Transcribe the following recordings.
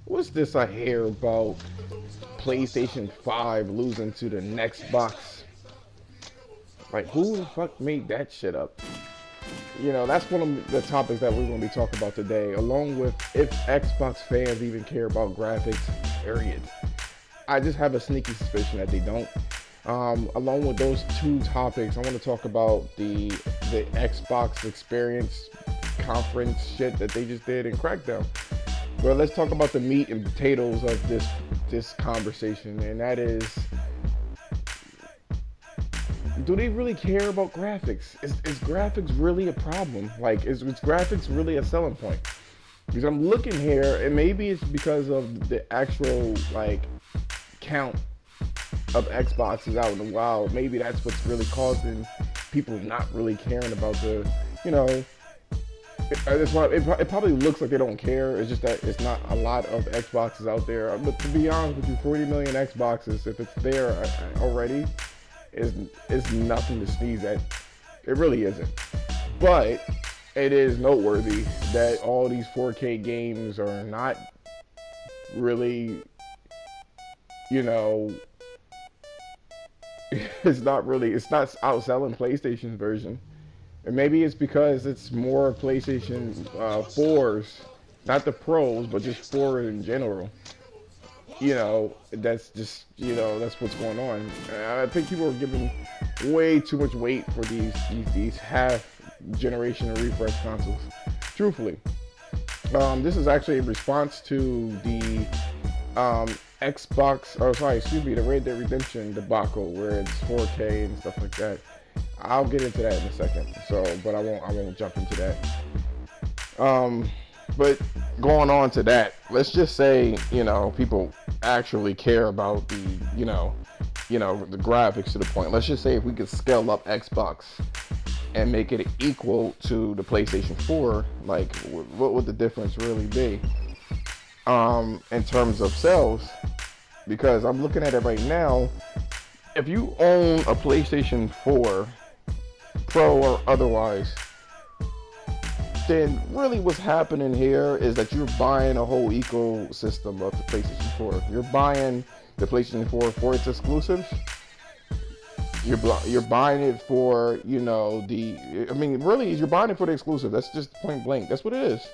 What's this I hear about PlayStation 5 losing to the next box? Like, who the fuck made that shit up? You know, that's one of the topics that we're going to be talking about today, along with if Xbox fans even care about graphics, period. I just have a sneaky suspicion that they don't. Along with those two topics, I want to talk about the Xbox experience conference shit that they just did in Crackdown. Well, let's talk about the meat and potatoes of this conversation, and that is, do they really care about graphics? Is graphics really a problem? Like, is graphics really a selling point? Because I'm looking here, and maybe it's because of the actual, like, count of Xboxes out in the wild. Maybe that's what's really causing people not really caring about the, you know, it probably looks like they don't care. It's just that it's not a lot of Xboxes out there. But to be honest with you, 40 million Xboxes, if it's there already, is nothing to sneeze at. It really isn't. But it is noteworthy that all these 4K games are not really, you know, it's not outselling PlayStation's version. And maybe it's because it's more PlayStation 4s, not the pros, but just 4 in general. You know, that's just, you know, that's what's going on. I think people are giving way too much weight for these half generation of refresh consoles. Truthfully, this is actually a response to the the Red Dead Redemption debacle where it's 4K and stuff like that. I'll get into that in a second. But I won't jump into that. But going on to that, let's just say, you know, people actually care about the, you know, the graphics to the point. Let's just say if we could scale up Xbox and make it equal to the PlayStation 4, like, what would the difference really be in terms of sales? Because I'm looking at it right now. If you own a PlayStation 4, Pro or otherwise, then really what's happening here is that you're buying a whole ecosystem of the PlayStation 4. You're buying the PlayStation 4 for its exclusives. You're buying it for, you know, really, you're buying it for the exclusive. That's just point blank. That's what it is.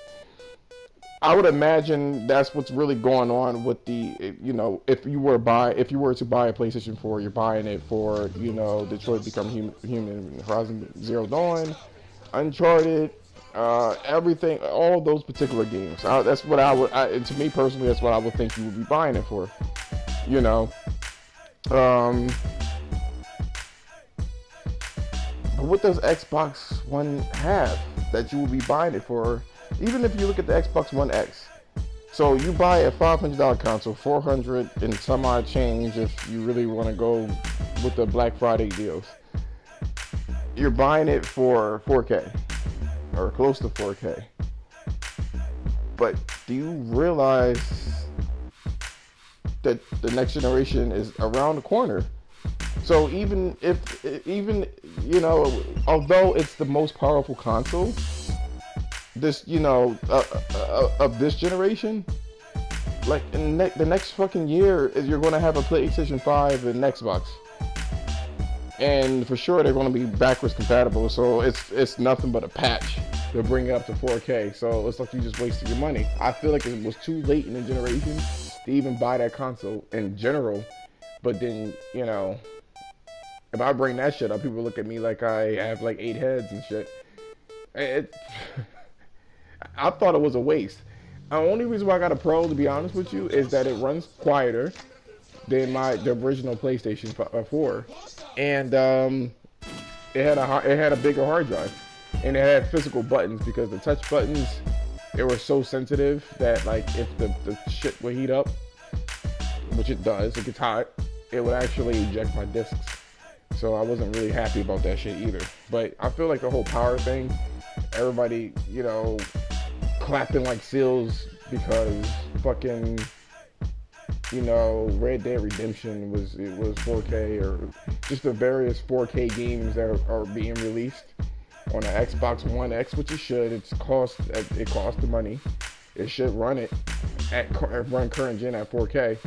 I would imagine that's what's really going on with the, you know, if you were to buy a PlayStation 4, you're buying it for, you know, Detroit Become Human, Horizon Zero Dawn, Uncharted, everything, all those particular games. That's what to me personally, that's what I would think you would be buying it for, you know. But what does Xbox One have that you would be buying it for? Even if you look at the Xbox One X, so you buy a $500 console, $400 and some odd change if you really want to go with the Black Friday deals. You're buying it for 4K or close to 4K. But do you realize that the next generation is around the corner? So even you know, although it's the most powerful console, this, you know, of this generation, like in the next fucking year, is you're going to have a PlayStation 5 and Xbox, and for sure they're going to be backwards compatible. So it's nothing but a patch to bring it up to 4K. So it's like you just wasted your money. I feel like it was too late in the generation to even buy that console in general. But then, you know, if I bring that shit up, people look at me like I have like 8 heads and shit. I thought it was a waste. The only reason why I got a Pro, to be honest with you, is that it runs quieter than the original PlayStation 4, and it had a bigger hard drive, and it had physical buttons, because the touch buttons, they were so sensitive that, like, if the shit would heat up, which it does, it gets hot, it would actually eject my discs. So I wasn't really happy about that shit either. But I feel like the whole power thing, everybody, you know, clapping like seals because fucking, you know, Red Dead Redemption was 4K, or just the various 4K games that are being released on the Xbox One X, which it should. It costs the money. It should run it. run current gen at 4K.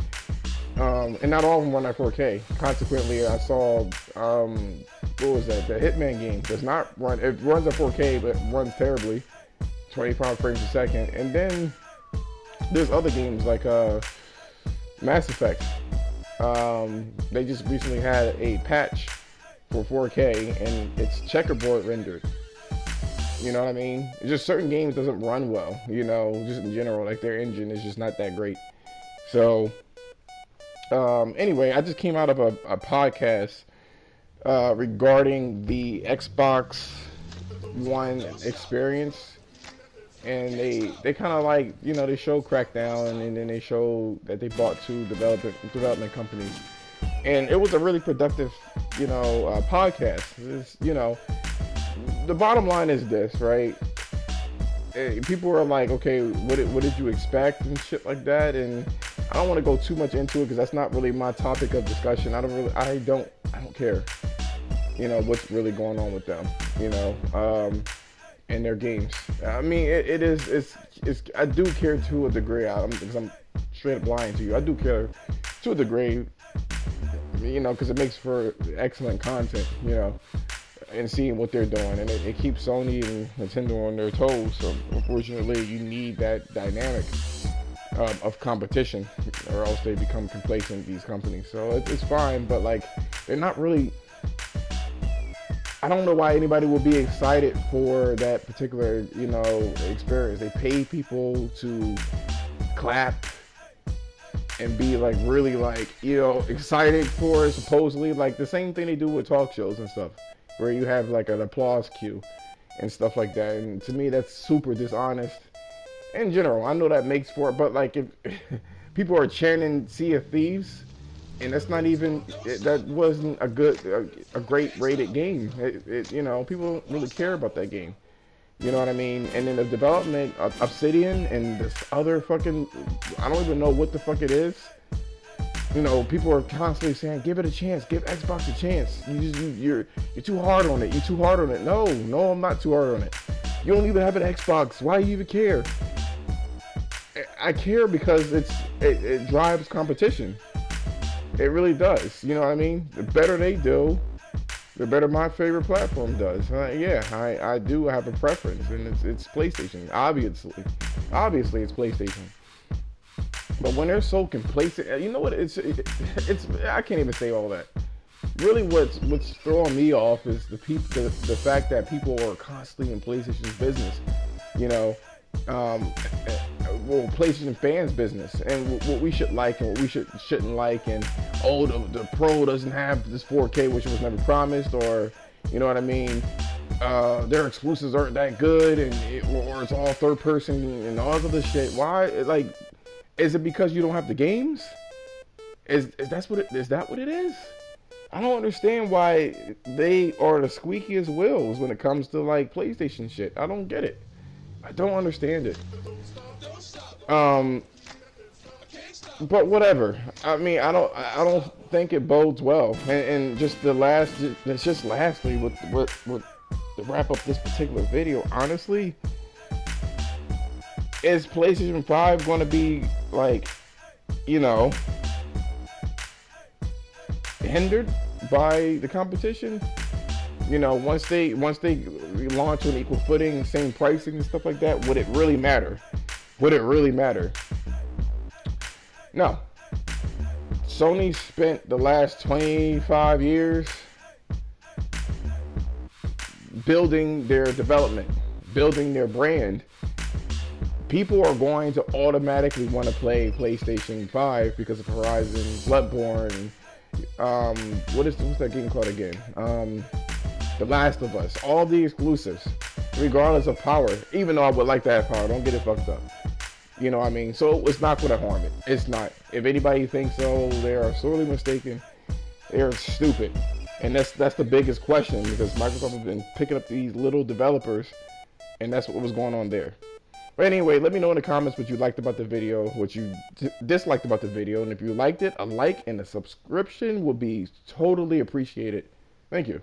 And not all of them run at 4K. Consequently, I saw, what was that? The Hitman game does not run, it runs at 4K, but runs terribly, 25 frames a second. And then there's other games like Mass Effect. They just recently had a patch for 4K, and it's checkerboard rendered. You know what I mean? It's just certain games doesn't run well, you know, just in general, like their engine is just not that great. So, anyway, I just came out of a podcast regarding the Xbox One experience, and they kind of like, you know, they show Crackdown, and then they show that they bought 2 development companies, and it was a really productive, you know, podcast. It's, you know, the bottom line is this, right? People are like, okay, what did you expect and shit like that, and I don't want to go too much into it because that's not really my topic of discussion. I don't care, you know, what's really going on with them, you know, and their games. I mean, it's I do care to a degree, because I'm straight up lying to you. I do care to a degree, you know, because it makes for excellent content, you know, and seeing what they're doing, and it keeps Sony and Nintendo on their toes. So unfortunately, you need that dynamic of competition, or else they become complacent, these companies. So it's fine, but like, they're not really, I don't know why anybody would be excited for that particular, you know, experience. They pay people to clap and be like really like, you know, excited for it, supposedly, like the same thing they do with talk shows and stuff, where you have like an applause cue and stuff like that. And to me, that's super dishonest. In general, I know that makes for it, but like, if people are chanting Sea of Thieves, and that's not even, that wasn't a great rated game. You know, people don't really care about that game. You know what I mean? And then the development of Obsidian and this other fucking, I don't even know what the fuck it is. You know, people are constantly saying, give it a chance, give Xbox a chance. You're too hard on it. You're too hard on it. No, I'm not too hard on it. You don't even have an Xbox. Why do you even care? I care because it drives competition. It really does. You know what I mean? The better they do, the better my favorite platform does. Yeah, I do have a preference, and it's PlayStation. Obviously it's PlayStation. But when they're so complacent, you know what? It's I can't even say all that. Really, what's throwing me off is the fact that people are constantly in PlayStation's business. You know, well, PlayStation fans' business, and what we should like and what we shouldn't like, and the Pro doesn't have this 4K, which was never promised, or you know what I mean. Their exclusives aren't that good, or it's all third person and all of this shit. Why? Like, is it because you don't have the games? Is that what it is? I don't understand why they are the squeakiest wheels when it comes to like PlayStation shit. I don't get it. I don't understand it. But whatever. I mean, I don't think it bodes well. And just lastly with to wrap up this particular video, honestly, is PlayStation 5 going to be like, you know, hindered by the competition? You know, once they launch on equal footing, same pricing and stuff like that, would it really matter? Would it really matter? No. Sony spent the last 25 years building their development, building their brand. People are going to automatically want to play PlayStation 5 because of Horizon, Bloodborne, what's that game called again? The Last of Us, all the exclusives, regardless of power, even though I would like to have power, don't get it fucked up. You know what I mean? So it's not going to harm it. It's not. If anybody thinks so, they are sorely mistaken. They're stupid. And that's the biggest question, because Microsoft has been picking up these little developers, and that's what was going on there. But anyway, let me know in the comments what you liked about the video, what you disliked about the video, and if you liked it, a like and a subscription would be totally appreciated. Thank you.